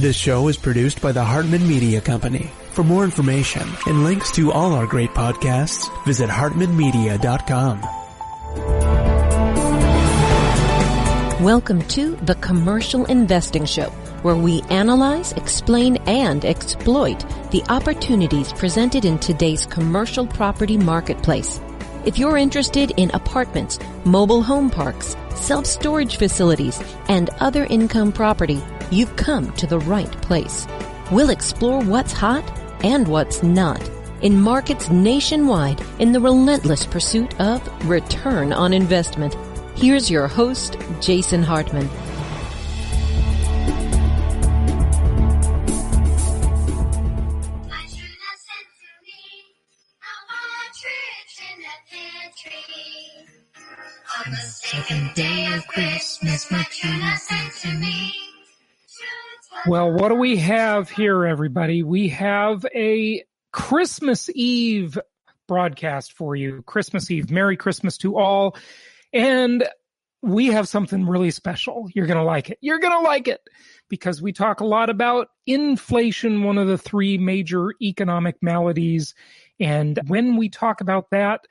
This show is produced by the Hartman Media Company. For more information and links to all our great podcasts, visit hartmanmedia.com. Welcome to The Commercial Investing Show, where we analyze, explain, and exploit the opportunities presented in today's commercial property marketplace. If you're interested in apartments, mobile home parks, self-storage facilities, and other income property, you've come to the right place. We'll explore what's hot and what's not in markets nationwide in the relentless pursuit of return on investment. Here's your host, Jason Hartman. On the second day of Christmas, my true love sent to me. Well, what do we have here, everybody? We have a Christmas Eve broadcast for you. Christmas Eve. Merry Christmas to all. And we have something really special. You're going to like it. You're going to like it because we talk a lot about inflation, one of the three major economic maladies. And when we talk about that,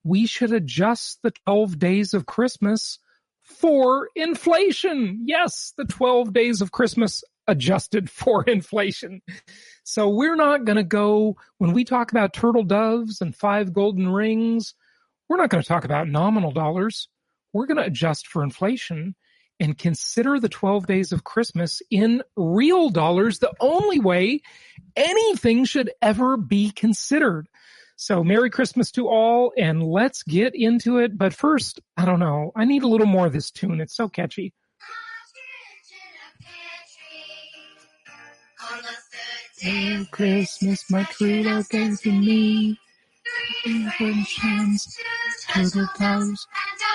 we should adjust the 12 days of Christmas for inflation. Yes, the 12 days of Christmas adjusted for inflation. So we're not going to go, when we talk about turtle doves and 5 golden rings, we're not going to talk about nominal dollars. We're going to adjust for inflation and consider the 12 days of Christmas in real dollars, the only way anything should ever be considered. So Merry Christmas to all, and let's get into it. But first, I don't know, I need a little more of this tune. It's so catchy. On the third day of Christmas, my true love gave to me. Inventions, turtle doves,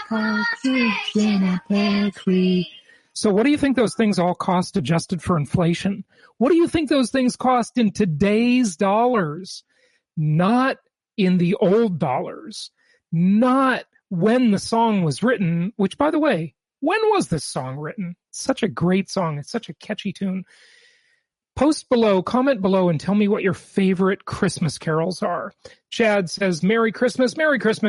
partridge in a pear tree. So what do you think those things all cost adjusted for inflation? What do you think those things cost in today's dollars? Not in the old dollars, not when the song was written, which, by the way, when was this song written? It's such a great song. It's such a catchy tune. Post below, comment below, and tell me what your favorite Christmas carols are. Chad says, Merry Christmas,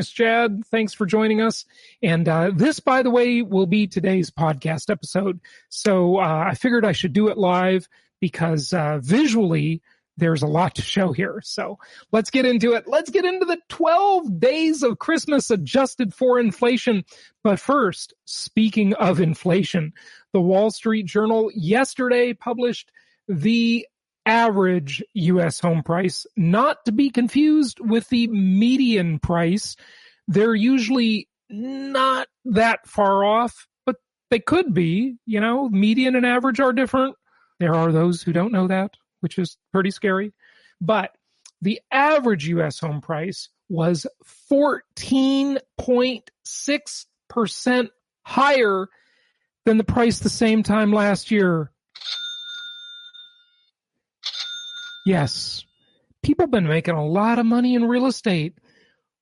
Chad. Thanks for joining us. And this, by the way, will be today's podcast episode. So I figured I should do it live because visually, there's a lot to show here. So let's get into it. Let's get into the 12 days of Christmas adjusted for inflation. But first, speaking of inflation, the Wall Street Journal yesterday published the average U.S. home price, not to be confused with the median price. They're usually not that far off, but they could be. You know, median and average are different. There are those who don't know that, which is pretty scary. But the average U.S. home price was 14.6% higher than the price the same time last year. Yes, people have been making a lot of money in real estate.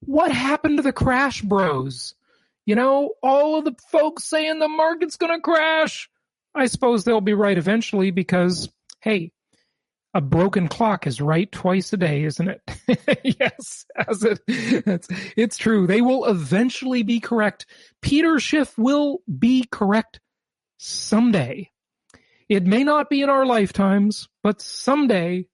What happened to the crash bros? You know, all of the folks saying the market's going to crash. I suppose they'll be right eventually because, hey, a broken clock is right twice a day, isn't it? Yes, it's true. They will eventually be correct. Peter Schiff will be correct someday. It may not be in our lifetimes, but someday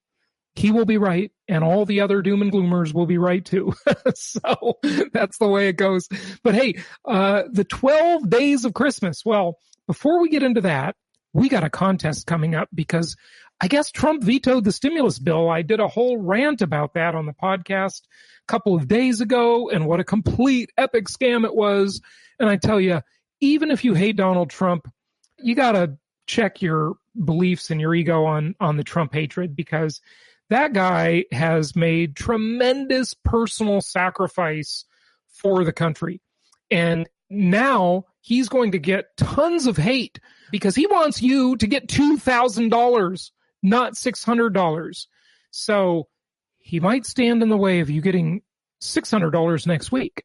he will be right, and all the other doom and gloomers will be right too. So that's the way it goes. But hey, the 12 days of Christmas. Well, before we get into that, we got a contest coming up because I guess Trump vetoed the stimulus bill. I did a whole rant about that on the podcast a couple of days ago and what a complete epic scam it was. And I tell you, even if you hate Donald Trump, you got to check your beliefs and your ego on the Trump hatred because that guy has made tremendous personal sacrifice for the country. And now he's going to get tons of hate because he wants you to get $2,000, not $600. So he might stand in the way of you getting $600 next week,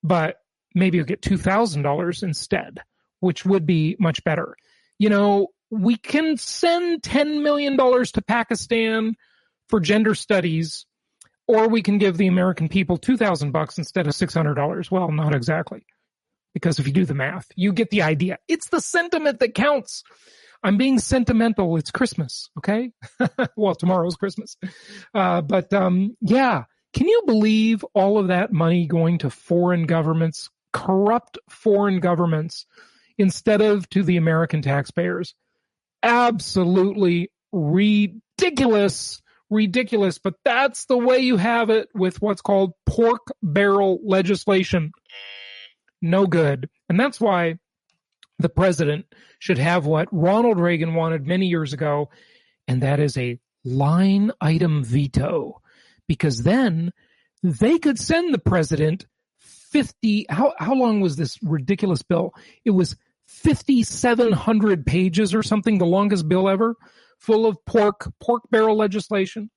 but maybe you'll get $2,000 instead, which would be much better. You know, we can send $10 million to Pakistan for gender studies, or we can give the American people $2,000 instead of $600. Well, not exactly, because if you do the math, you get the idea. It's the sentiment that counts. I'm being sentimental. It's Christmas, okay? Well, tomorrow's Christmas. Yeah. Can you believe all of that money going to foreign governments, corrupt foreign governments, instead of to the American taxpayers? Absolutely ridiculous, but that's the way you have it with what's called pork barrel legislation. No good. And that's why the president should have what Ronald Reagan wanted many years ago, and that is a line item veto. Because then they could send the president 50, how long was this ridiculous bill? It was 5,700 pages or something, the longest bill ever, full of pork barrel legislation.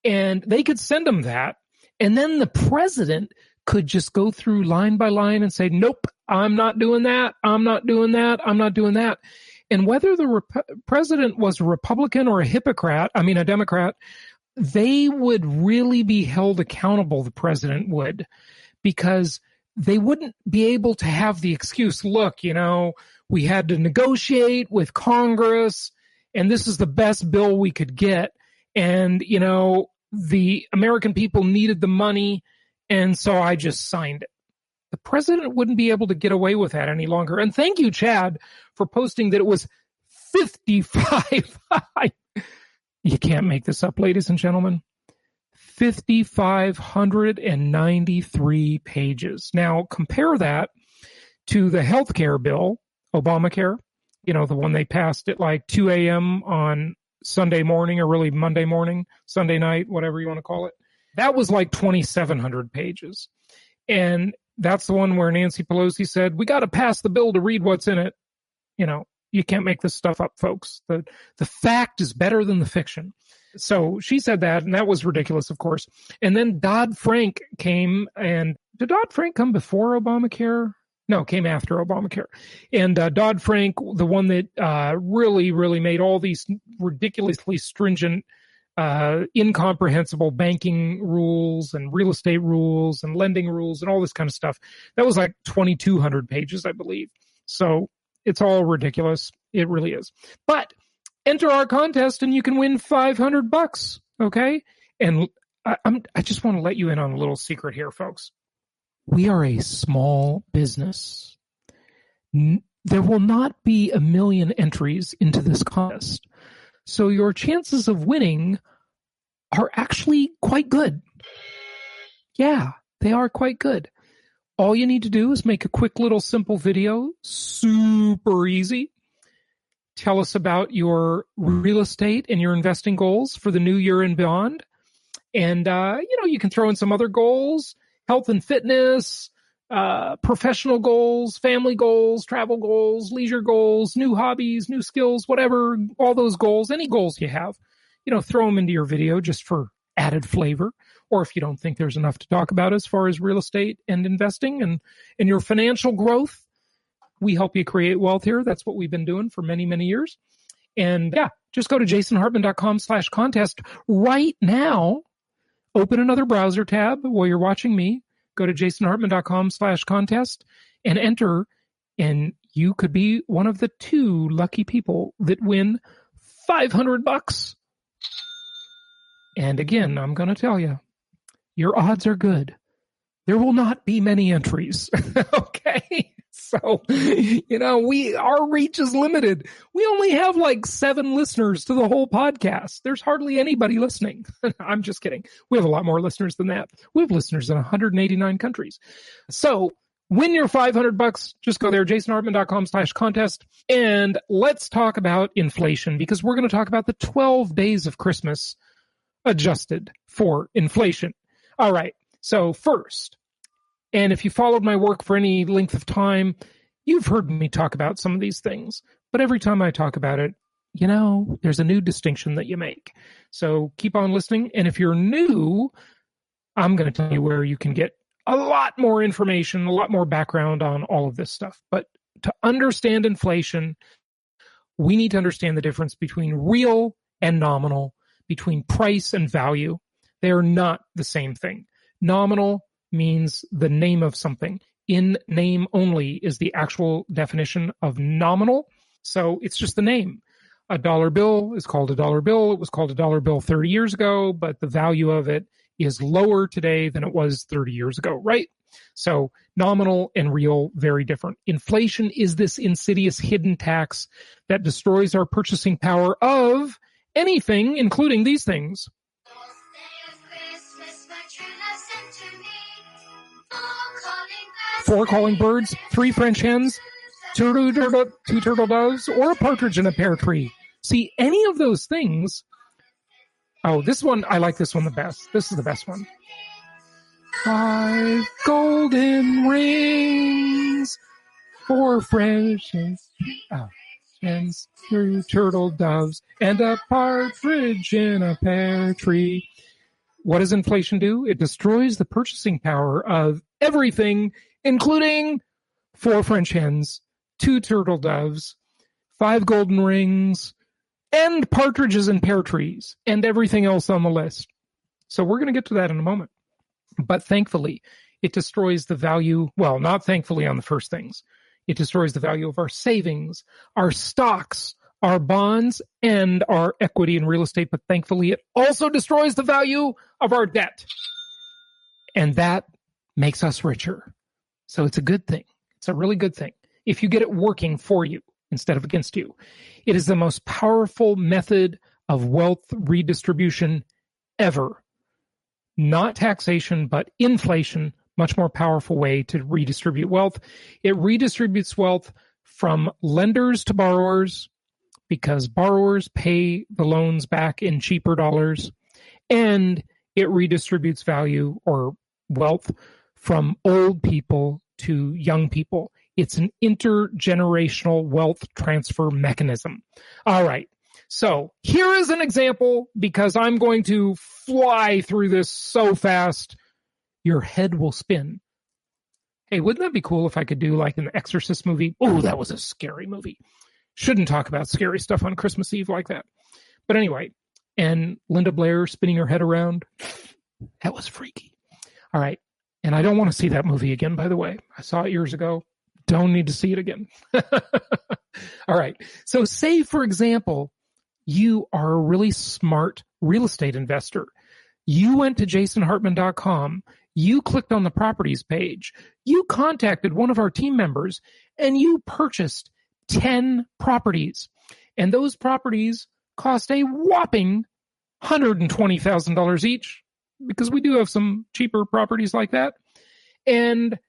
And they could send them that. And then the president could just go through line by line and say, nope, I'm not doing that. I'm not doing that. I'm not doing that. And whether the president was a Republican or a Democrat, they would really be held accountable, the president would, because they wouldn't be able to have the excuse, look, we had to negotiate with Congress, and this is the best bill we could get. And, the American people needed the money, and so I just signed it. The president wouldn't be able to get away with that any longer. And thank you, Chad, for posting that it was 55. You can't make this up, ladies and gentlemen. 5,593 pages. Now, compare that to the healthcare bill, Obamacare, the one they passed at like 2 a.m. on Sunday morning, or really Monday morning, Sunday night, whatever you want to call it. That was like 2,700 pages. And that's the one where Nancy Pelosi said, we got to pass the bill to read what's in it. You can't make this stuff up, folks. The fact is better than the fiction. So she said that, and that was ridiculous, of course. And then Dodd-Frank came, and did Dodd-Frank come before Obamacare? No, came after Obamacare. And Dodd-Frank, the one that really, really made all these ridiculously stringent, incomprehensible banking rules and real estate rules and lending rules and all this kind of stuff. That was like 2,200 pages, I believe. So it's all ridiculous. It really is. But enter our contest and you can win $500, okay? And I just want to let you in on a little secret here, folks. We are a small business. There will not be a million entries into this contest. So your chances of winning are actually quite good. Yeah, they are quite good. All you need to do is make a quick little simple video, super easy. Tell us about your real estate and your investing goals for the new year and beyond. And, you can throw in some other goals, health and fitness, professional goals, family goals, travel goals, leisure goals, new hobbies, new skills, whatever, all those goals, any goals you have, throw them into your video just for added flavor. Or if you don't think there's enough to talk about as far as real estate and investing and your financial growth, we help you create wealth here. That's what we've been doing for many, many years. And yeah, just go to jasonhartman.com/contest right now. Open another browser tab while you're watching me. Go to jasonhartman.com/contest and enter. And you could be one of the 2 lucky people that win $500. And again, I'm going to tell you, your odds are good. There will not be many entries. Okay. So, our reach is limited. We only have like 7 listeners to the whole podcast. There's hardly anybody listening. I'm just kidding. We have a lot more listeners than that. We have listeners in 189 countries. So win your $500. Just go there, jasonhartman.com/contest. And let's talk about inflation, because we're going to talk about the 12 days of Christmas adjusted for inflation. All right. So first, and if you followed my work for any length of time, you've heard me talk about some of these things. But every time I talk about it, there's a new distinction that you make. So keep on listening. And if you're new, I'm going to tell you where you can get a lot more information, a lot more background on all of this stuff. But to understand inflation, we need to understand the difference between real and nominal, between price and value. They are not the same thing. Nominal means the name of something. In name only is the actual definition of nominal. So it's just the name. A dollar bill is called a dollar bill. It was called a dollar bill 30 years ago, but the value of it is lower today than it was 30 years ago, right? So nominal and real, very different. Inflation is this insidious hidden tax that destroys our purchasing power of anything, including these things. Four calling birds, 3 French hens, two turtle doves, or a partridge in a pear tree. See, any of those things. Oh, this one, I like this one the best. This is the best one. 5 golden rings, 4 French hens, 2 turtle doves, and a partridge in a pear tree. What does inflation do? It destroys the purchasing power of everything, including 4 French hens, 2 turtle doves, 5 golden rings, and partridges in pear trees, and everything else on the list. So we're going to get to that in a moment. But thankfully, it destroys the value, well, not thankfully on the first things. It destroys the value of our savings, our stocks, our bonds, and our equity in real estate. But thankfully, it also destroys the value of our debt. And that makes us richer. So it's a good thing. It's a really good thing if you get it working for you instead of against you. It is the most powerful method of wealth redistribution ever. Not taxation, but inflation, much more powerful way to redistribute wealth. It redistributes wealth from lenders to borrowers because borrowers pay the loans back in cheaper dollars, and it redistributes value or wealth from old people to young people. It's an intergenerational wealth transfer mechanism. All right. So here is an example, because I'm going to fly through this so fast, your head will spin. Hey, wouldn't that be cool if I could do like an Exorcist movie? Oh, that was a scary movie. Shouldn't talk about scary stuff on Christmas Eve like that. But anyway, and Linda Blair spinning her head around. That was freaky. All right. And I don't want to see that movie again, by the way. I saw it years ago. Don't need to see it again. All right. So say, for example, you are a really smart real estate investor. You went to jasonhartman.com. You clicked on the properties page. You contacted one of our team members and you purchased 10 properties. And those properties cost a whopping $120,000 each, because we do have some cheaper properties like that. And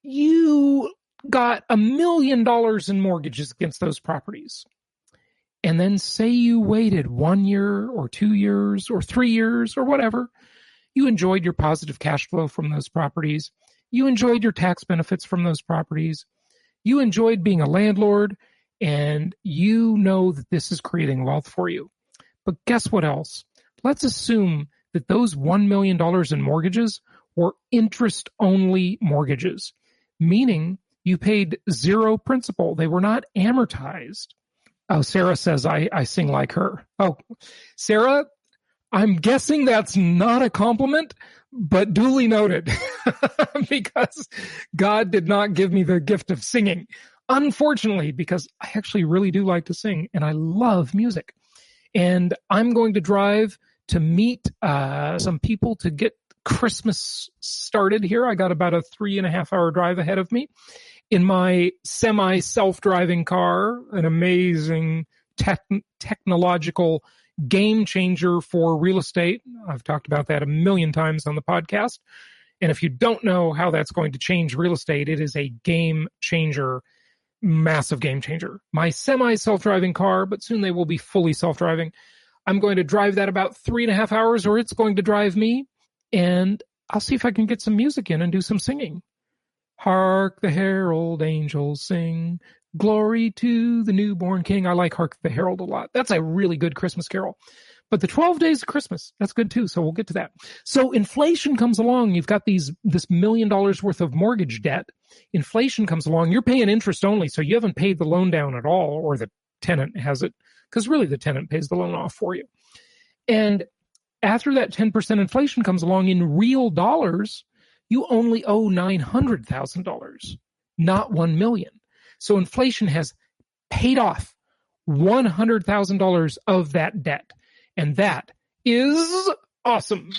you got $1 million in mortgages against those properties. And then say you waited 1 year or 2 years or 3 years or whatever. You enjoyed your positive cash flow from those properties. You enjoyed your tax benefits from those properties. You enjoyed being a landlord, and you know that this is creating wealth for you. But guess what else? Let's assume that those $1 million in mortgages were interest-only mortgages, meaning you paid zero principal. They were not amortized. Oh, Sarah says I sing like her. Oh, Sarah, I'm guessing that's not a compliment, but duly noted, because God did not give me the gift of singing. Unfortunately, because I actually really do like to sing, and I love music. And I'm going to drive to meet some people to get Christmas started here. I got about a 3.5 hour drive ahead of me in my semi-self-driving car, an amazing technological game changer for real estate. I've talked about that a million times on the podcast. And if you don't know how that's going to change real estate, it is a game changer, massive game changer. My semi-self-driving car, but soon they will be fully self-driving. I'm going to drive that about 3.5 hours, or it's going to drive me. And I'll see if I can get some music in and do some singing. Hark the herald angels sing, glory to the newborn king. I like Hark the Herald a lot. That's a really good Christmas carol. But the 12 days of Christmas, that's good too. So we'll get to that. So inflation comes along. You've got this $1 million worth of mortgage debt. Inflation comes along. You're paying interest only. So you haven't paid the loan down at all, or the tenant has it, because really the tenant pays the loan off for you. And after that 10% inflation comes along in real dollars, you only owe $900,000, not $1 million. So inflation has paid off $100,000 of that debt. And that is awesome.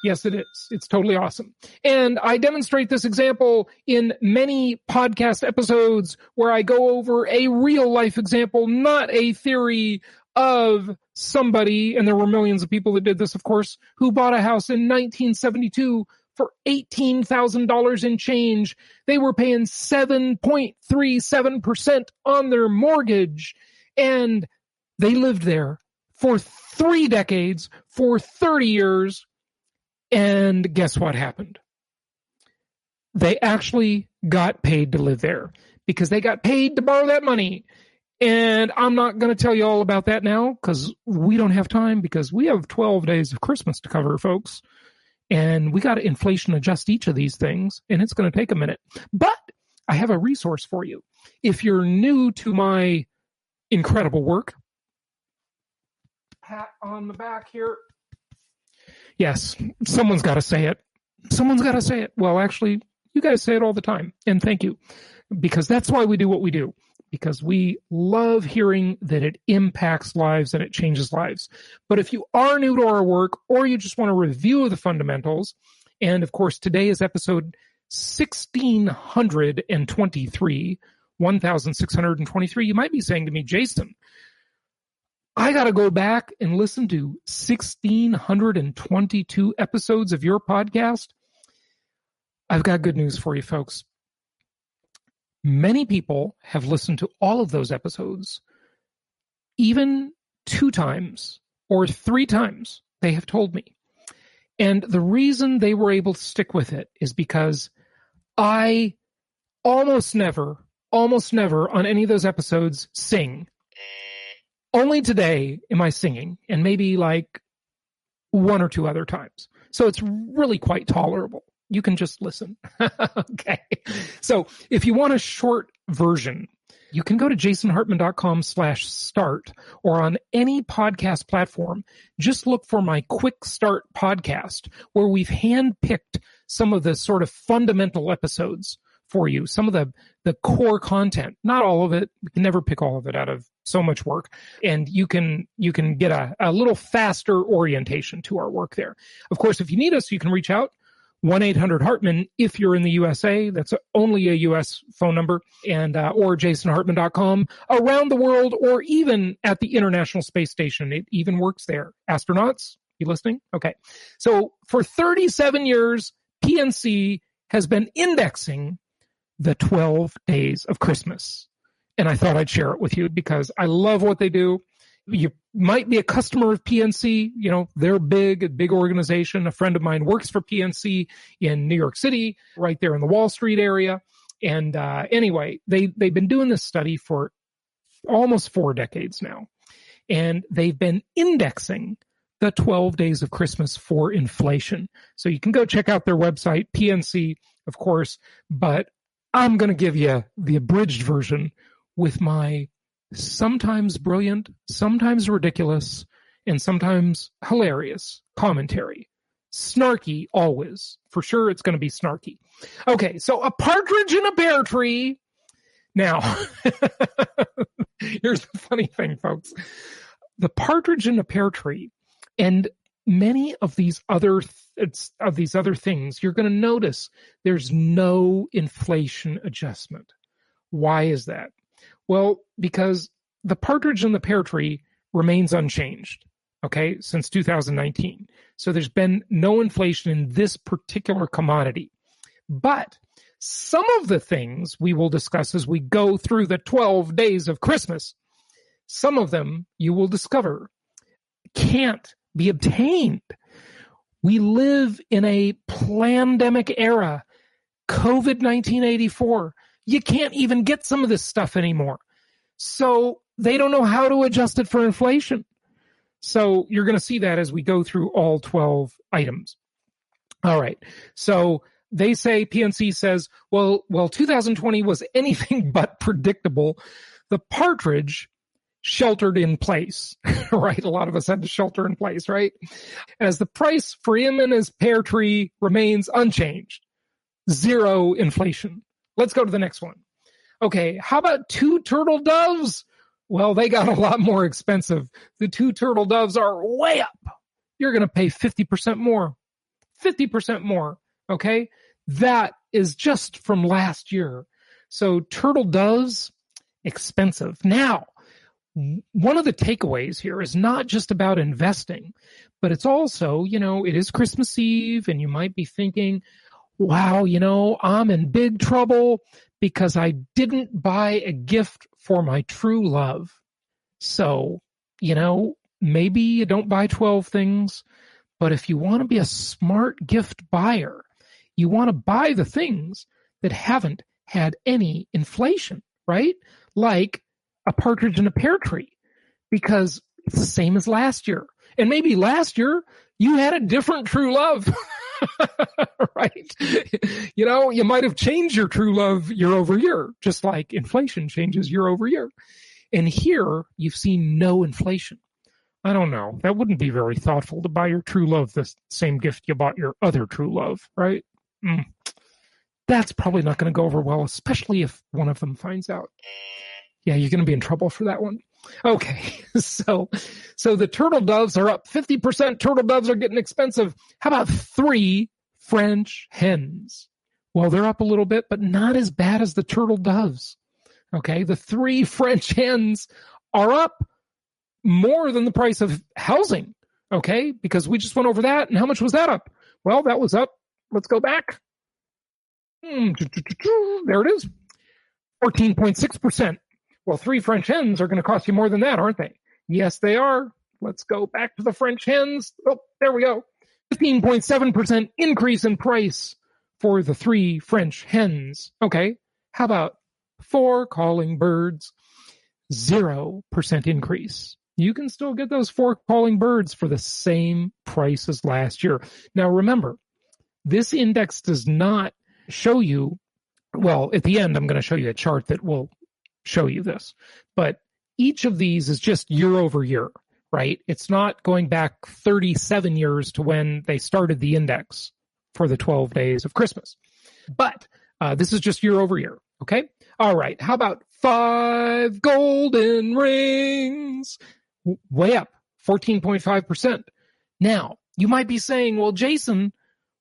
Yes, it is. It's totally awesome. And I demonstrate this example in many podcast episodes where I go over a real life example, not a theory of somebody, and there were millions of people that did this, of course, who bought a house in 1972 for $18,000 in change. They were paying 7.37% on their mortgage, and they lived there for 3 decades, for 30 years. And guess what happened? They actually got paid to live there because they got paid to borrow that money. And I'm not going to tell you all about that now because we don't have time, because we have 12 days of Christmas to cover, folks. And we got to inflation adjust each of these things, and it's going to take a minute. But I have a resource for you. If you're new to my incredible work, pat on the back here. Yes, someone's got to say it. Someone's got to say it. Well, actually, you guys say it all the time. And thank you. Because that's why we do what we do. Because we love hearing that it impacts lives and it changes lives. But if you are new to our work, or you just want a review of the fundamentals, and of course, today is episode 1623, you might be saying to me, Jason, I got to go back and listen to 1,622 episodes of your podcast. I've got good news for you, folks. Many people have listened to all of those episodes, even 2 times or 3 times, they have told me. And the reason they were able to stick with it is because I almost never on any of those episodes sing. Only today am I singing, and maybe like 1 or 2 other times. So it's really quite tolerable. You can just listen. Okay. So if you want a short version, you can go to jasonhartman.com/start, or on any podcast platform, just look for my Quick Start podcast, where we've handpicked some of the sort of fundamental episodes for you, some of the core content, not all of it. We can never pick all of it out of so much work. And you can get a little faster orientation to our work there. Of course, if you need us, you can reach out. 1-800-HARTMAN if you're in the USA. That's only a US phone number. And or jasonhartman.com around the world, or even at the International Space Station. It even works there. Astronauts, you listening? Okay. So for 37 years, PNC has been indexing the 12 days of Christmas. And I thought I'd share it with you because I love what they do. You might be a customer of PNC. You know, they're a big organization. A friend of mine works for PNC in New York City, right there in the Wall Street area. And anyway, they've been doing this study for almost 4 decades now. And they've been indexing the 12 days of Christmas for inflation. So you can go check out their website, PNC, of course. But I'm going to give you the abridged version with my sometimes brilliant, sometimes ridiculous, and sometimes hilarious commentary. Snarky always. For sure it's going to be snarky. Okay, so a partridge in a pear tree. Now, here's the funny thing, folks. The partridge in a pear tree and many of these other things, you're going to notice there's no inflation adjustment. Why is that? Well, because the partridge in the pear tree remains unchanged, okay, since 2019. So there's been no inflation in this particular commodity. But some of the things we will discuss as we go through the 12 days of Christmas, some of them you will discover can't be obtained. We live in a plandemic era, COVID-19 84. You can't even get some of this stuff anymore. So they don't know how to adjust it for inflation. So you're going to see that as we go through all 12 items. All right. So they say, PNC says, well, 2020 was anything but predictable. The partridge sheltered in place, right? A lot of us had to shelter in place, right? As the price for him and his pear tree remains unchanged. Zero inflation. Let's go to the next one. Okay, how about 2 turtle doves? Well, they got a lot more expensive. The 2 turtle doves are way up. You're going to pay 50% more. 50% more, okay? That is just from last year. So turtle doves, expensive. Now, one of the takeaways here is not just about investing, but it's also, it is Christmas Eve, and you might be thinking, wow, I'm in big trouble because I didn't buy a gift for my true love. So, maybe you don't buy 12 things, but if you want to be a smart gift buyer, you want to buy the things that haven't had any inflation, right? Like a partridge in a pear tree, because it's the same as last year. And maybe last year you had a different true love, right? You might have changed your true love year over year, just like inflation changes year over year. And here you've seen no inflation. I don't know. That wouldn't be very thoughtful to buy your true love the same gift you bought your other true love, right? That's probably not going to go over well, especially if one of them finds out. Yeah, you're going to be in trouble for that one. Okay, so the turtle doves are up 50%. Turtle doves are getting expensive. How about 3 French hens? Well, they're up a little bit, but not as bad as the turtle doves. Okay, the 3 French hens are up more than the price of housing. Okay, because we just went over that. And how much was that up? Well, that was up. Let's go back. There it is. 14.6%. Well, 3 French hens are going to cost you more than that, aren't they? Yes, they are. Let's go back to the French hens. Oh, there we go. 15.7% increase in price for the 3 French hens. Okay, how about 4 calling birds? 0% increase. You can still get those 4 calling birds for the same price as last year. Now, remember, this index does not show you, well, at the end, I'm going to show you a chart that will show you this, but each of these is just year over year, right? It's not going back 37 years to when they started the index for the 12 days of Christmas. But this is just year over year, okay? All right, how about 5 golden rings? Way up, 14.5%. Now, you might be saying, well, Jason,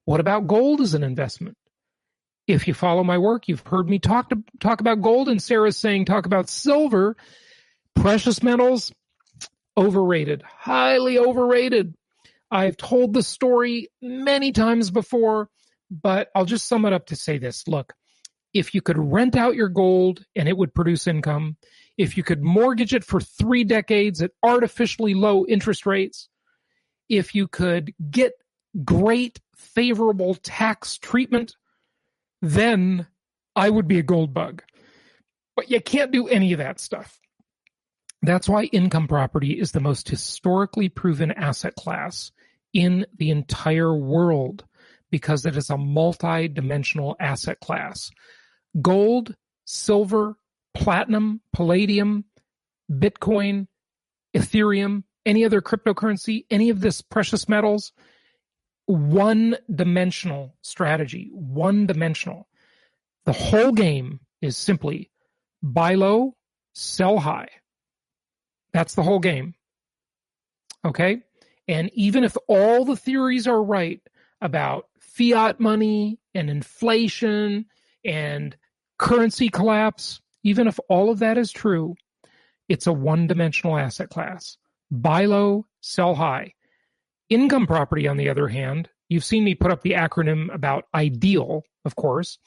what about gold as an investment? If you follow my work, you've heard me talk about gold, and Sarah's saying talk about silver. Precious metals, overrated, highly overrated. I've told the story many times before, but I'll just sum it up to say this. Look, if you could rent out your gold and it would produce income, if you could mortgage it for 3 decades at artificially low interest rates, if you could get great favorable tax treatment, then I would be a gold bug. But you can't do any of that stuff. That's why income property is the most historically proven asset class in the entire world, because it is a multi-dimensional asset class. Gold, silver, platinum, palladium, Bitcoin, Ethereum, any other cryptocurrency, any of this precious metals, one-dimensional strategy, one-dimensional. The whole game is simply buy low, sell high. That's the whole game. Okay? And even if all the theories are right about fiat money and inflation and currency collapse, even if all of that is true, it's a one-dimensional asset class. Buy low, sell high. Income property, on the other hand, you've seen me put up the acronym about ideal, of course,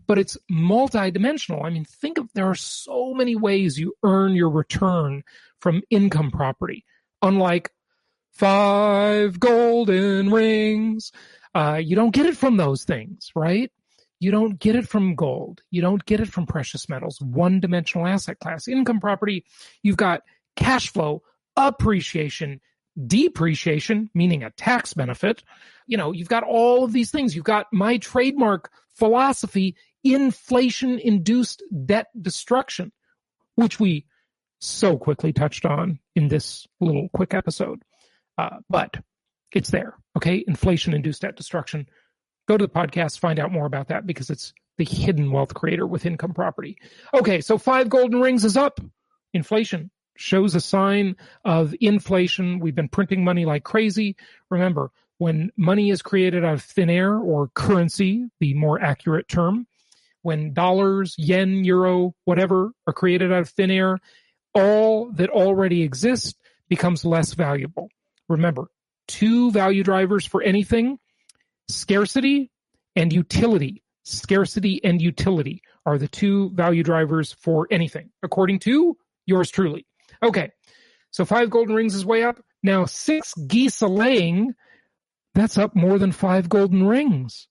but it's multidimensional. I mean, there are so many ways you earn your return from income property. Unlike 5 golden rings, you don't get it from those things, right? You don't get it from gold. You don't get it from precious metals. One-dimensional asset class. Income property, you've got cash flow, appreciation, depreciation, meaning a tax benefit. You've got all of these things. You've got my trademark philosophy, inflation-induced debt destruction, which we so quickly touched on in this little quick episode. But it's there, okay? Inflation-induced debt destruction. Go to the podcast, find out more about that, because it's the hidden wealth creator with income property. Okay, so 5 golden rings is up. Inflation shows a sign of inflation. We've been printing money like crazy. Remember, when money is created out of thin air, or currency, the more accurate term, when dollars, yen, euro, whatever are created out of thin air, all that already exists becomes less valuable. Remember, 2 value drivers for anything: scarcity and utility. Scarcity and utility are the 2 value drivers for anything, according to yours truly. Okay, so 5 golden rings is way up. Now 6 geese a-laying, that's up more than 5 golden rings.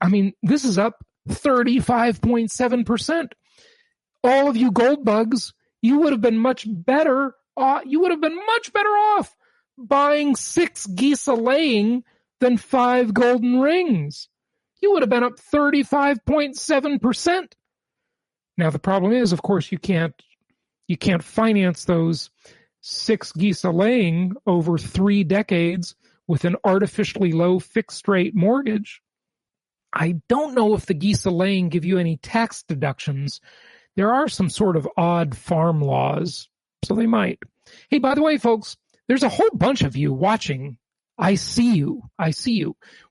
I mean, this is up 35.7%. All of you gold bugs, you would have been much better off buying 6 geese a-laying than 5 golden rings. You would have been up 35.7%. Now, the problem is, of course, you can't finance those 6 geese a-laying over 3 decades with an artificially low fixed rate mortgage. I don't know if the geese a-laying give you any tax deductions. There are some sort of odd farm laws, so they might. Hey, by the way, folks, there's a whole bunch of you watching. I see you.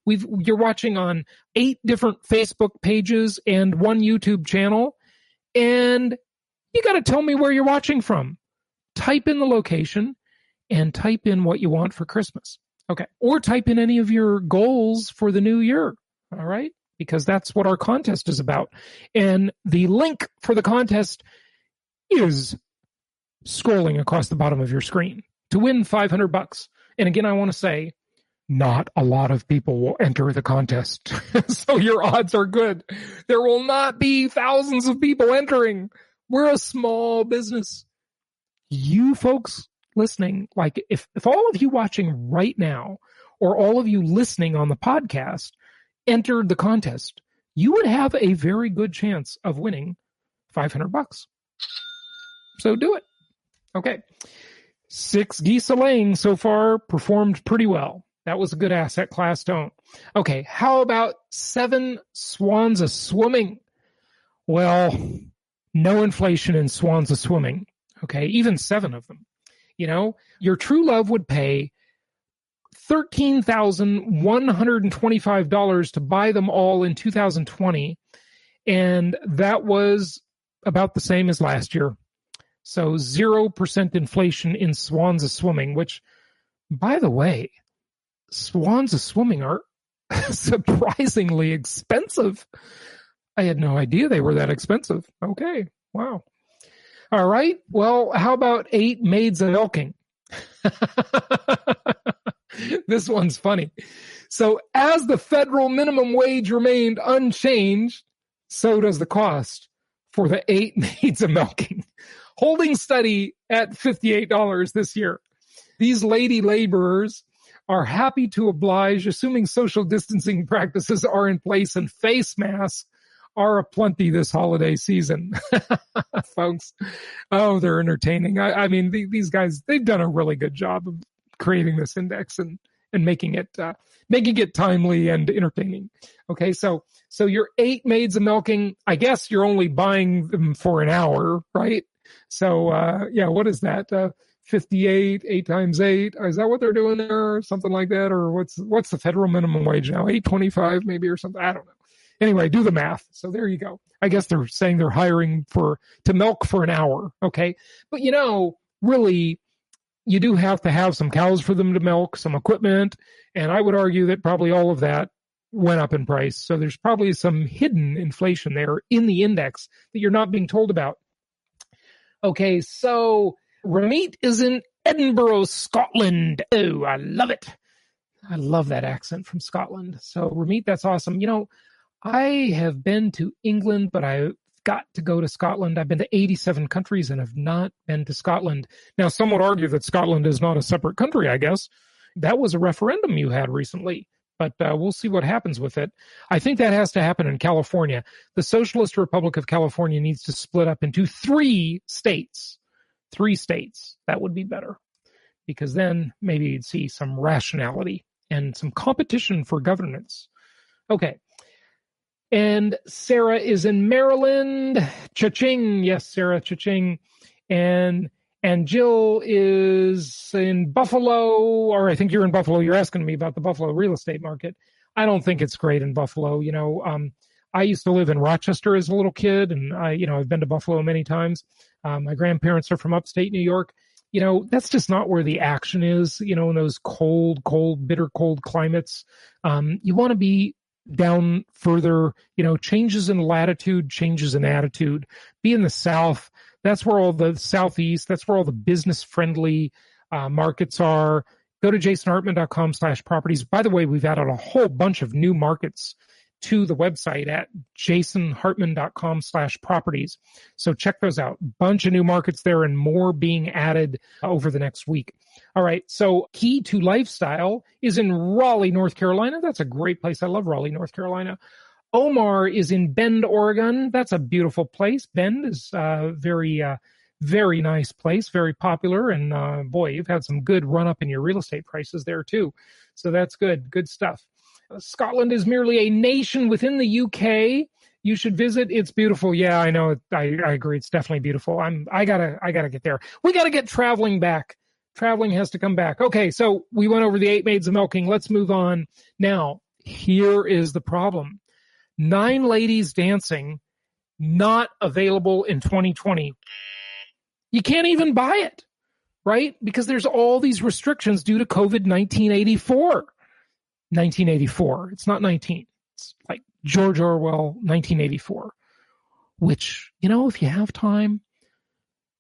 You're watching on 8 different Facebook pages and 1 YouTube channel, and you got to tell me where you're watching from. Type in the location and type in what you want for Christmas. Okay. Or type in any of your goals for the new year. All right? Because that's what our contest is about. And the link for the contest is scrolling across the bottom of your screen to win $500. And again, I want to say, not a lot of people will enter the contest. So your odds are good. There will not be thousands of people entering. We're a small business. You folks listening, like if all of you watching right now, or all of you listening on the podcast entered the contest, you would have a very good chance of winning $500. So do it. Okay. 6 geese a-laying so far performed pretty well. That was a good asset class, don't. Okay, how about 7 swans a-swimming? Well, no inflation in swans a-swimming. Okay, even 7 of them. You know, your true love would pay $13,125 to buy them all in 2020, and that was about the same as last year. So 0% inflation in swans a-swimming, which, by the way, swans a-swimming are surprisingly expensive. I had no idea they were that expensive. Okay, wow. All right, well, how about 8 maids a-milking? This one's funny. So as the federal minimum wage remained unchanged, so does the cost for the 8 maids a-milking, holding steady at $58 this year. These lady laborers are happy to oblige, assuming social distancing practices are in place and face masks are aplenty this holiday season. Folks, oh, they're entertaining. I mean, these guys, they've done a really good job of creating this index and making it timely and entertaining. Okay, so your 8 maids a-milking, I guess you're only buying them for an hour, right? So, yeah, what is that? 58, 8 times 8. Is that what they're doing there? Or something like that? Or what's the federal minimum wage now? $8.25 maybe or something? I don't know. Anyway, do the math. So there you go. I guess they're saying they're hiring to milk for an hour. Okay. But really, you do have to have some cows for them to milk, some equipment. And I would argue that probably all of that went up in price. So there's probably some hidden inflation there in the index that you're not being told about. Okay. So Ramit is in Edinburgh, Scotland. Oh, I love it. I love that accent from Scotland. So Ramit, that's awesome. I have been to England, but I've got to go to Scotland. I've been to 87 countries and have not been to Scotland. Now, some would argue that Scotland is not a separate country, I guess. That was a referendum you had recently, but we'll see what happens with it. I think that has to happen in California. The Socialist Republic of California needs to split up into 3 states. 3 states. That would be better, because then maybe you'd see some rationality and some competition for governance. Okay. And Sarah is in Maryland. Cha-ching. Yes, Sarah, cha-ching. And Jill is in Buffalo, or I think you're in Buffalo. You're asking me about the Buffalo real estate market. I don't think it's great in Buffalo. I used to live in Rochester as a little kid, and I've been to Buffalo many times. My grandparents are from upstate New York. That's just not where the action is, in those cold, bitter cold climates. You want to be down further, changes in latitude, changes in attitude. Be in the South. That's where all the Southeast, that's where all the business-friendly markets are. Go to jasonhartman.com/properties. By the way, we've added a whole bunch of new markets to the website at jasonhartman.com/properties. So check those out. Bunch of new markets there and more being added over the next week. All right. So Key to Lifestyle is in Raleigh, North Carolina. That's a great place. I love Raleigh, North Carolina. Omar is in Bend, Oregon. That's a beautiful place. Bend is very nice place, very popular. And boy, you've had some good run up in your real estate prices there too. So that's good. Good stuff. Scotland is merely a nation within the UK. You should visit. It's beautiful. Yeah, I know. I agree. It's definitely beautiful. I gotta get there. We gotta get traveling back. Traveling has to come back. Okay, so we went over the 8 maids of milking. Let's move on. Now, here is the problem. 9 Ladies Dancing, not available in 2020. You can't even buy it, right? Because there's all these restrictions due to COVID-19 84. 1984. It's not 19. It's like George Orwell, 1984. Which, if you have time,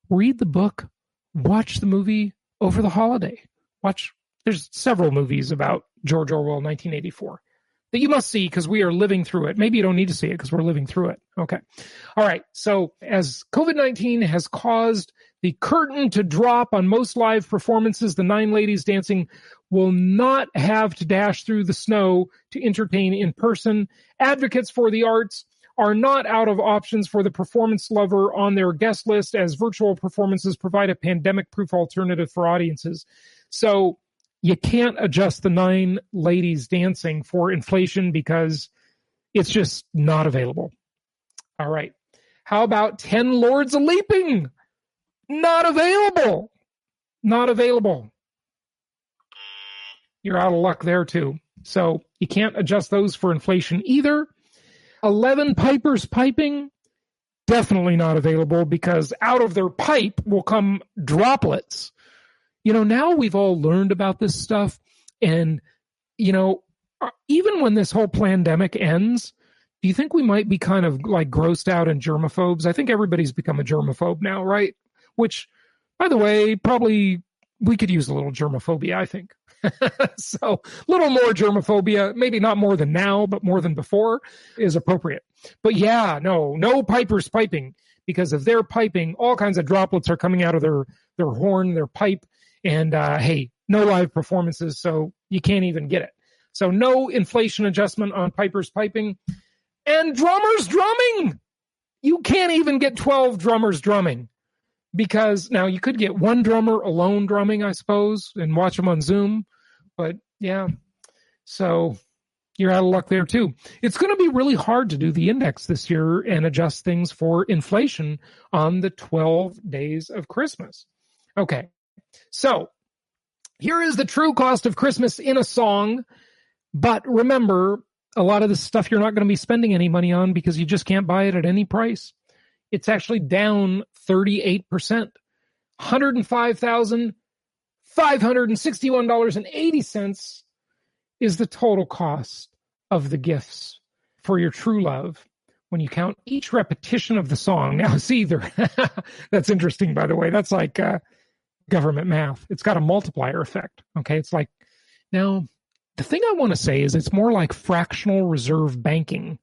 read the book, watch the movie over the holiday. There's several movies about George Orwell, 1984 that you must see because we are living through it. Maybe you don't need to see it because we're living through it. Okay. All right. So as COVID-19 has caused the curtain to drop on most live performances, the 9 Ladies Dancing will not have to dash through the snow to entertain in person. Advocates for the arts are not out of options for the performance lover on their guest list, as virtual performances provide a pandemic-proof alternative for audiences. So you can't adjust the 9 Ladies Dancing for inflation because it's just not available. All right. How about 10 Lords of Leaping? Not available. Not available. You're out of luck there too. So you can't adjust those for inflation either. 11 Pipers Piping, definitely not available because out of their pipe will come droplets. Now we've all learned about this stuff. And, even when this whole pandemic ends, do you think we might be kind of like grossed out and germaphobes? I think everybody's become a germaphobe now, right? Which, by the way, probably we could use a little germophobia, I think. So a little more germophobia, maybe not more than now, but more than before is appropriate. But yeah, no pipers piping, because if they're piping, all kinds of droplets are coming out of their horn, their pipe. And hey, no live performances, so you can't even get it. So no inflation adjustment on pipers piping. And drummers drumming. You can't even get 12 drummers drumming. Because now you could get one drummer alone drumming, I suppose, and watch them on Zoom. But yeah, so you're out of luck there too. It's going to be really hard to do the index this year and adjust things for inflation on the 12 days of Christmas. Okay, so here is the true cost of Christmas in a song. But remember, a lot of this stuff you're not going to be spending any money on because you just can't buy it at any price. It's actually down 38%. $105,561.80 is the total cost of the gifts for your true love when you count each repetition of the song. Now, see, that's interesting, by the way. That's like government math. It's got a multiplier effect. Okay, it's like, now, the thing I want to say is it's more like fractional reserve banking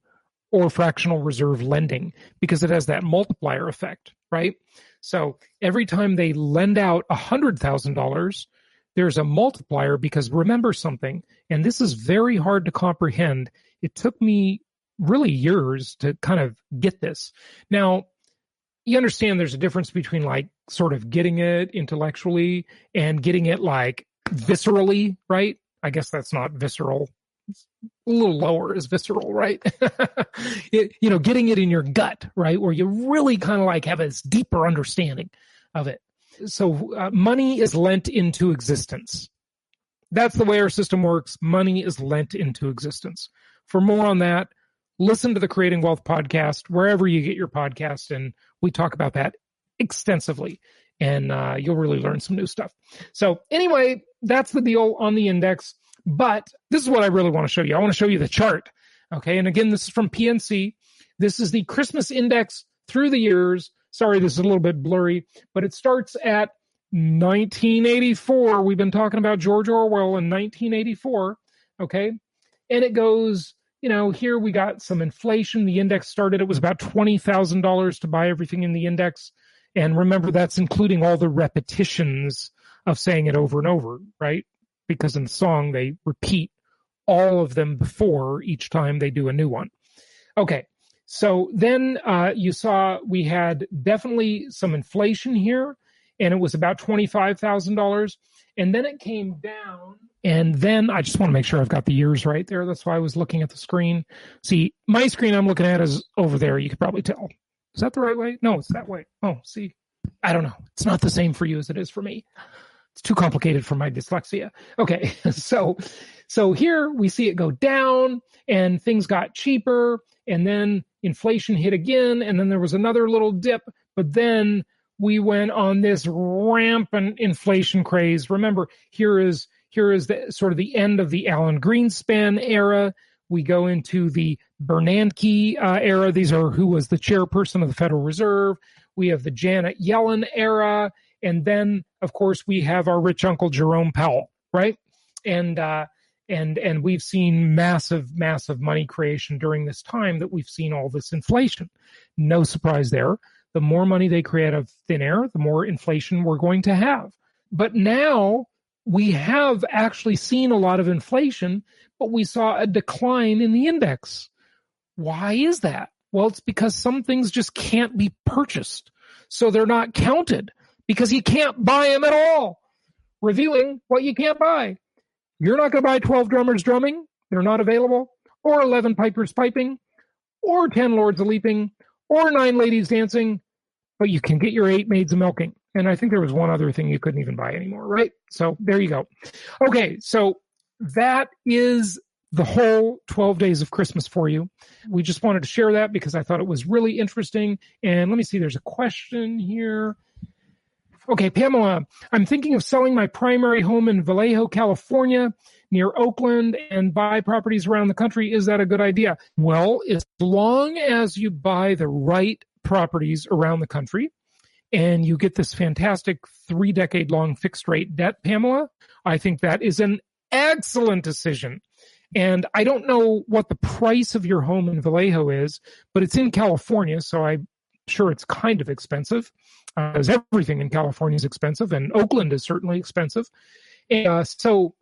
or fractional reserve lending, because it has that multiplier effect, right? So every time they lend out $100,000, there's a multiplier, because remember something, and this is very hard to comprehend. It took me really years to kind of get this. Now, you understand there's a difference between like sort of getting it intellectually and getting it like viscerally, right? I guess that's not visceral. It's a little lower is visceral, right? Getting it in your gut, right? Where you really kind of like have a deeper understanding of it. So money is lent into existence. That's the way our system works. Money is lent into existence. For more on that, listen to the Creating Wealth podcast, wherever you get your podcast, and we talk about that extensively, and you'll really learn some new stuff. So anyway, that's the deal on the index, but this is what I really want to show you. I want to show you the chart, okay? And again, this is from PNC. This is the Christmas index through the years. Sorry, this is a little bit blurry, but it starts at 1984. We've been talking about George Orwell in 1984, okay? And it goes, here we got some inflation. The index started, it was about $20,000 to buy everything in the index. And remember, that's including all the repetitions of saying it over and over, right? Because in the song, they repeat all of them before each time they do a new one. Okay, so then you saw we had definitely some inflation here, and it was about $25,000. And then it came down, and then I just want to make sure I've got the years right there. That's why I was looking at the screen. See, my screen I'm looking at is over there. You could probably tell. Is that the right way? No, it's that way. Oh, see, I don't know. It's not the same for you as it is for me. It's too complicated for my dyslexia. Okay, so here we see it go down, and things got cheaper, and then inflation hit again, and then there was another little dip, but then we went on this rampant inflation craze. Remember, here is the sort of the end of the Alan Greenspan era. We go into the Bernanke era. These are who was the chairperson of the Federal Reserve. We have the Janet Yellen era. And then, of course, we have our rich uncle Jerome Powell, right? And we've seen massive money creation during this time that we've seen all this inflation. No surprise there. The more money they create out of thin air, the more inflation we're going to have. But now we have actually seen a lot of inflation, but we saw a decline in the index. Why is that? Well, it's because some things just can't be purchased. So they're not counted because you can't buy them at all. Reviewing what you can't buy. You're not going to buy 12 drummers drumming. They're not available. Or 11 pipers piping. Or 10 lords a leaping. Or 9 ladies dancing. But you can get your 8 maids a milking. And I think there was one other thing you couldn't even buy anymore, right? So there you go. Okay, so that is the whole 12 days of Christmas for you. We just wanted to share that because I thought it was really interesting. And let me see, there's a question here. Okay, Pamela, I'm thinking of selling my primary home in Vallejo, California, near Oakland, and buy properties around the country. Is that a good idea? Well, as long as you buy the right properties around the country and you get this fantastic 3-decade-long fixed-rate debt, Pamela, I think that is an excellent decision. And I don't know what the price of your home in Vallejo is, but it's in California, so I'm sure it's kind of expensive, as everything in California is expensive, and Oakland is certainly expensive. So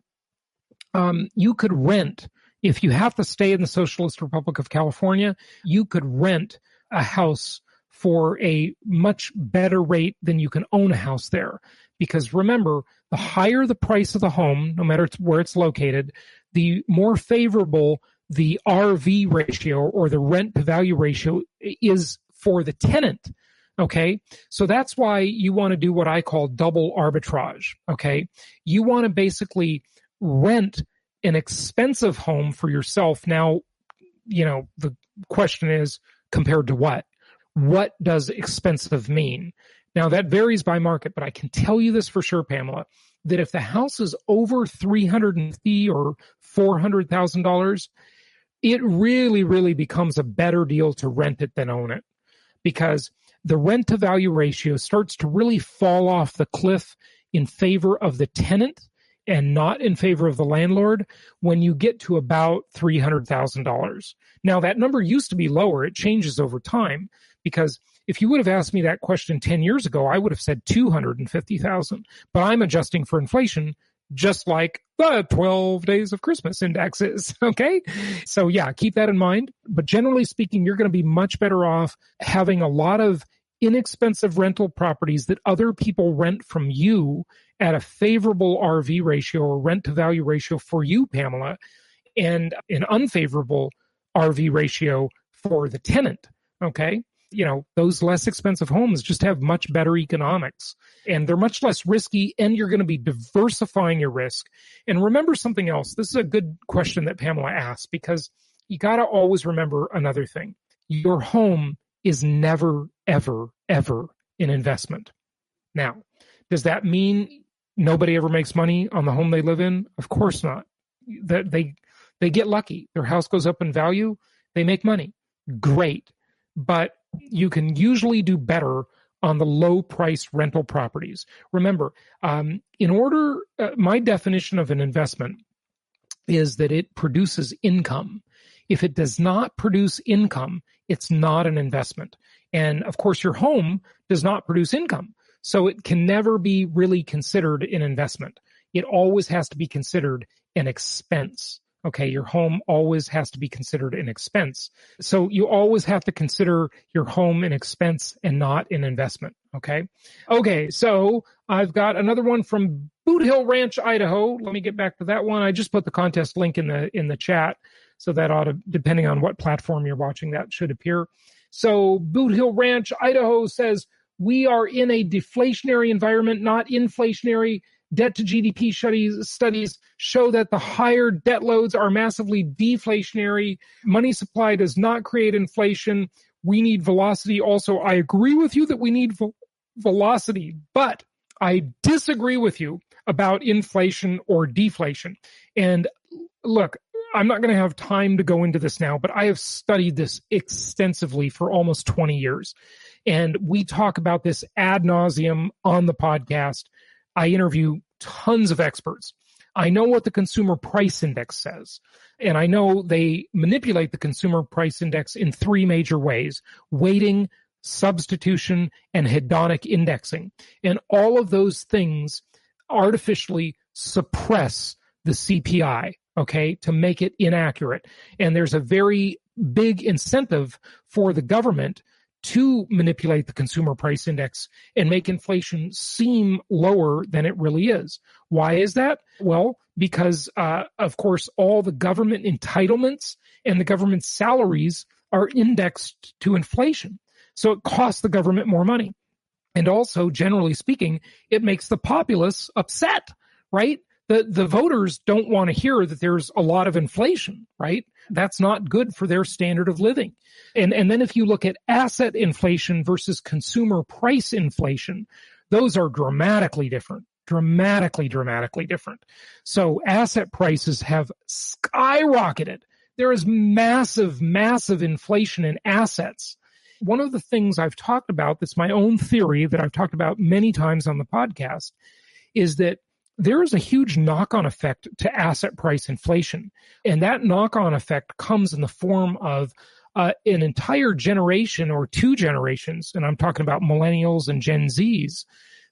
you could rent, if you have to stay in the Socialist Republic of California, you could rent a house for a much better rate than you can own a house there. Because remember, the higher the price of the home, no matter where it's located, the more favorable the RV ratio or the rent to value ratio is for the tenant. Okay. So that's why you want to do what I call double arbitrage. Okay. You want to basically rent an expensive home for yourself. Now, the question is compared to what? What does expensive mean? Now that varies by market, but I can tell you this for sure, Pamela, that if the house is over $350,000 or $400,000, it really, really becomes a better deal to rent it than own it, because the rent to value ratio starts to really fall off the cliff in favor of the tenant and not in favor of the landlord when you get to about $300,000. Now that number used to be lower. It changes over time, because if you would have asked me that question 10 years ago, I would have said $250,000, but I'm adjusting for inflation just like the 12 days of Christmas index is. Okay. So yeah, keep that in mind. But generally speaking, you're going to be much better off having a lot of inexpensive rental properties that other people rent from you at a favorable RV ratio or rent to value ratio for you, Pamela, and an unfavorable RV ratio for the tenant. Okay. Those less expensive homes just have much better economics, and they're much less risky, and you're going to be diversifying your risk. And remember something else. This is a good question that Pamela asked, because you got to always remember another thing. Your home is never, ever, ever an investment. Now, does that mean nobody ever makes money on the home they live in? Of course not. They get lucky. Their house goes up in value. They make money. Great. But you can usually do better on the low-priced rental properties. Remember, my definition of an investment is that it produces income. If it does not produce income, it's not an investment. And of course, your home does not produce income, so it can never be really considered an investment. It always has to be considered an expense. Okay, your home always has to be considered an expense. So you always have to consider your home an expense and not an investment. Okay, so I've got another one from Boot Hill Ranch, Idaho. Let me get back to that one. I just put the contest link in the chat, so that ought to, depending on what platform you're watching, that should appear. So Boot Hill Ranch, Idaho says, we are in a deflationary environment, not inflationary. Debt to GDP studies show that the higher debt loads are massively deflationary. Money supply does not create inflation. We need velocity. Also, I agree with you that we need velocity, but I disagree with you about inflation or deflation. And look, I'm not going to have time to go into this now, but I have studied this extensively for almost 20 years. And we talk about this ad nauseum on the podcast. I interview tons of experts. I know what the Consumer Price Index says, and I know they manipulate the Consumer Price Index in three major ways: weighting, substitution, and hedonic indexing. And all of those things artificially suppress the CPI, okay, to make it inaccurate. And there's a very big incentive for the government to manipulate the Consumer Price Index and make inflation seem lower than it really is. Why is that? Well, because, of course, all the government entitlements and the government salaries are indexed to inflation. So it costs the government more money. And also, generally speaking, it makes the populace upset, right? The voters don't want to hear that there's a lot of inflation, right? That's not good for their standard of living. And then if you look at asset inflation versus consumer price inflation, those are dramatically different. Dramatically different. So asset prices have skyrocketed. There is massive inflation in assets. One of the things I've talked about, that's my own theory that I've talked about many times on the podcast, is that there is a huge knock-on effect to asset price inflation. And that knock-on effect comes in the form of an entire generation or two generations, and I'm talking about millennials and Gen Zs,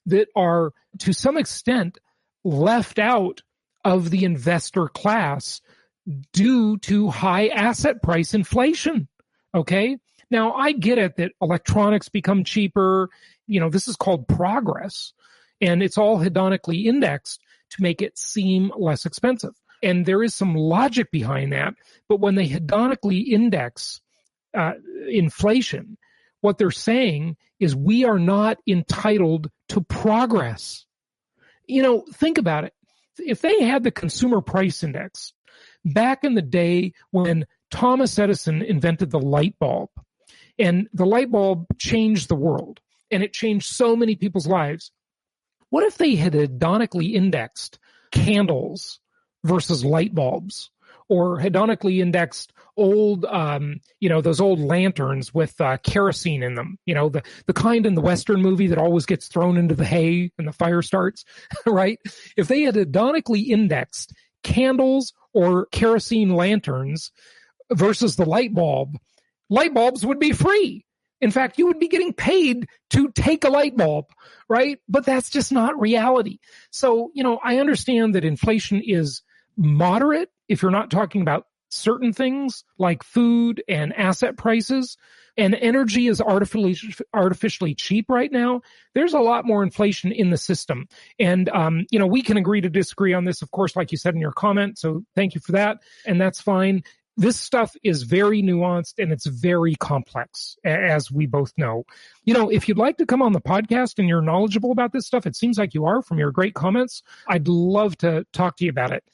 that are to some extent left out of the investor class due to high asset price inflation. Okay? Now, I get it that electronics become cheaper. This is called progress. And it's all hedonically indexed to make it seem less expensive. And there is some logic behind that. But when they hedonically index inflation, what they're saying is we are not entitled to progress. Think about it. If they had the Consumer Price Index back in the day when Thomas Edison invented the light bulb, and the light bulb changed the world, and it changed so many people's lives. What if they had hedonically indexed candles versus light bulbs, or hedonically indexed old, those old lanterns with kerosene in them, the kind in the Western movie that always gets thrown into the hay and the fire starts, right? If they had hedonically indexed candles or kerosene lanterns versus the light bulbs would be free. In fact, you would be getting paid to take a light bulb, right? But that's just not reality. So, I understand that inflation is moderate if you're not talking about certain things like food and asset prices, and energy is artificially cheap right now, there's a lot more inflation in the system. And, we can agree to disagree on this, of course, like you said in your comment. So thank you for that. And that's fine. This stuff is very nuanced and it's very complex, as we both know. If you'd like to come on the podcast and you're knowledgeable about this stuff, it seems like you are from your great comments. I'd love to talk to you about it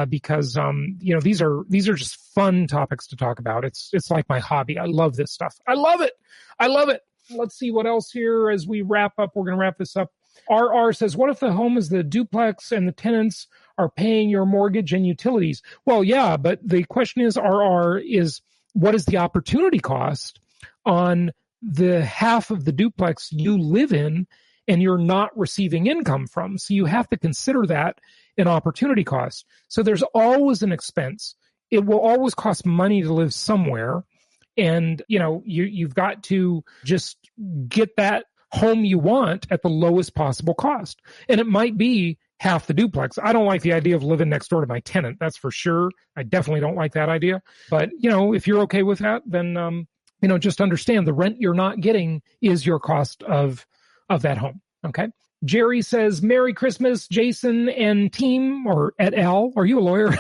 because these are just fun topics to talk about. It's like my hobby. I love this stuff. I love it. Let's see what else here as we wrap up. We're going to wrap this up. RR says, what if the home is the duplex and the tenants are paying your mortgage and utilities? Well, yeah, but the question is, RR, is what is the opportunity cost on the half of the duplex you live in and you're not receiving income from? So you have to consider that an opportunity cost. So there's always an expense. It will always cost money to live somewhere. And, you've got to just get that home you want at the lowest possible cost. And it might be half the duplex. I don't like the idea of living next door to my tenant. That's for sure. I definitely don't like that idea. But, if you're okay with that, then, just understand the rent you're not getting is your cost of that home. Okay. Jerry says, Merry Christmas, Jason and team, or et al. Are you a lawyer?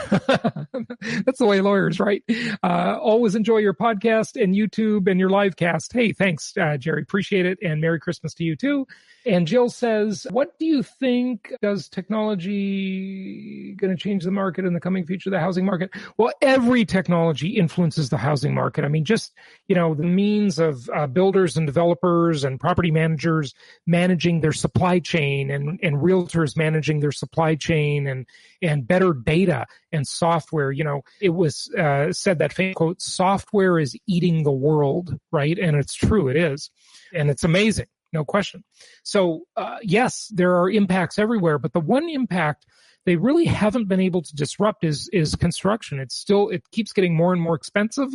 That's the way lawyers write. Always enjoy your podcast and YouTube and your live cast. Hey, thanks, Jerry. Appreciate it. And Merry Christmas to you too. And Jill says, what do you think? Does technology going to change the market in the coming future, the housing market? Well, every technology influences the housing market. I mean, just, the means of builders and developers and property managers managing their supply chain and realtors managing their supply chain and better data and software. It was said that famous quote, software is eating the world, right? And it's true. It is. And it's amazing. No question. So, yes, there are impacts everywhere, but the one impact they really haven't been able to disrupt is construction. It keeps getting more and more expensive.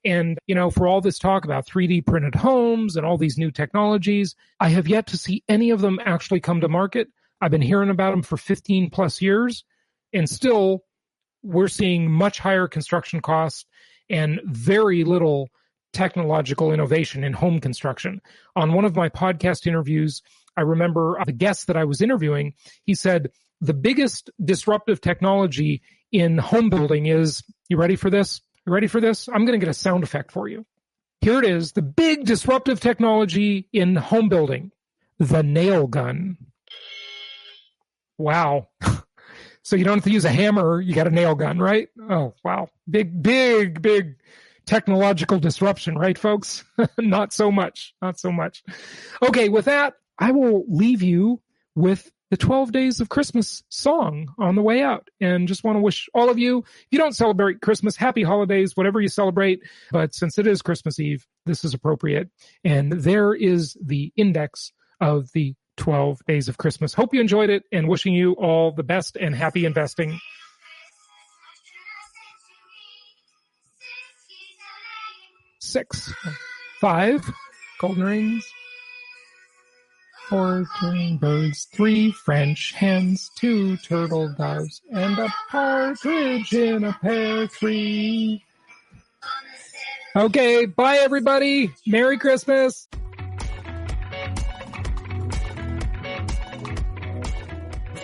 And, for all this talk about 3D printed homes and all these new technologies, I have yet to see any of them actually come to market. I've been hearing about them for 15 plus years, and still we're seeing much higher construction costs and very little technological innovation in home construction. On one of my podcast interviews, I remember the guest that I was interviewing, he said, the biggest disruptive technology in home building is, you ready for this? You ready for this? I'm going to get a sound effect for you. Here it is, the big disruptive technology in home building, the nail gun. Wow. So you don't have to use a hammer, you got a nail gun, right? Oh, wow. Big technological disruption, right, folks? Not so much. Okay, with that, I will leave you with the 12 Days of Christmas song on the way out. And just want to wish all of you, if you don't celebrate Christmas, happy holidays, whatever you celebrate. But since it is Christmas Eve, this is appropriate. And there is the index of the 12 Days of Christmas. Hope you enjoyed it and wishing you all the best and happy investing. 6, 5 golden rings, 4 turning birds, 3 French hens, 2 turtle doves, and a partridge in a pear tree. Okay, bye everybody. Merry Christmas.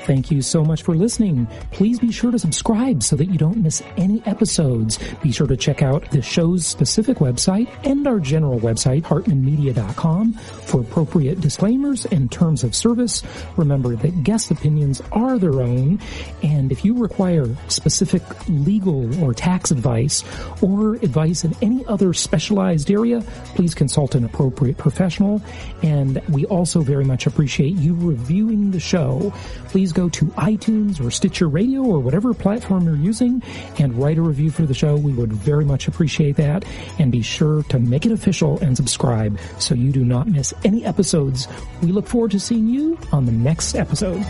Thank you so much for listening. Please be sure to subscribe so that you don't miss any episodes. Be sure to check out the show's specific website and our general website, hartmanmedia.com, for appropriate disclaimers and terms of service. Remember that guest opinions are their own, and if you require specific legal or tax advice or advice in any other specialized area, please consult an appropriate professional. And we also very much appreciate you reviewing the show. Please go to iTunes or Stitcher Radio or whatever platform you're using and write a review for the show. We would very much appreciate that. And be sure to make it official and subscribe so you do not miss any episodes. We look forward to seeing you on the next episode.